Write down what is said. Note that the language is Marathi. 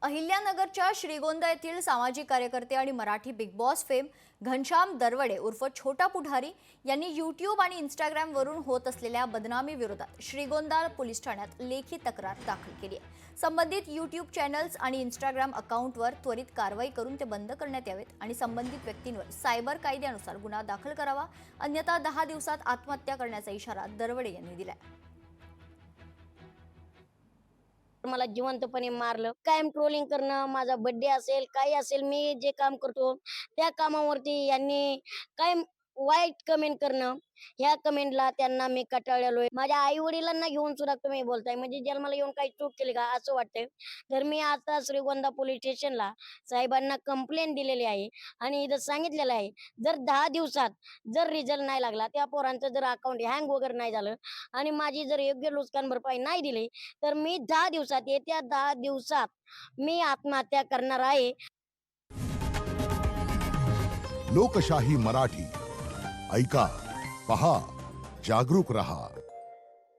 अहिल्यानगरच्या श्रीगोंदा येथील सामाजिक कार्यकर्ते आणि Marathi big boss fame Ghanshyam Darwade उर्फ छोटा पुढारी यांनी यूट्यूब आणि इंस्टाग्रामवरून होत असलेल्या बदनामी विरोधात श्रीगोंदा पोलीस ठाण्यात लेखी तक्रार दाखल केली आहे। संबंधित यूट्यूब चॅनल्स आणि इंस्टाग्राम अकाउंटवर त्वरित कारवाई करून ते बंद करण्यात यावेत आणि संबंधित व्यक्तींवर सायबर कायद्यानुसार गुन्हा दाखल करावा, अन्यथा 10 दिवसात आत्महत्या करण्याचा इशारा दरवडे यांनी दिलाय। मला जिवंतपणे मारलं, कायम ट्रोलिंग करणं, माझा बर्थडे असेल काही असेल, मी जे काम करतो त्या कामावरती यांनी कायम वाईट कमेंट करणं, ह्या कमेंटला त्यांना मी कंटाळलोय। माझ्या आई वडिलांना घेऊन सुद्धा तुम्ही बोलताय, म्हणजे जन्माला येऊन काही चूक केली का असं वाटतंय। तर मी आता श्रीगोंदा पोलीस स्टेशनला साहेबांना कंप्लेंट दिलेली आहे आणि इथं सांगितलेलं आहे, जर 10 दिवसात जर रिझल्ट नाही लागला, त्या पोरांचं जर अकाउंट हँग वगैरे नाही झालं आणि माझी जर योग्य नुकसान भरपाई नाही दिली, तर मी 10 दिवसात येत्या 10 दिवसात मी आत्महत्या करणार आहे। लोकशाही मराठी ऐका, पहा, जागरूक रहा।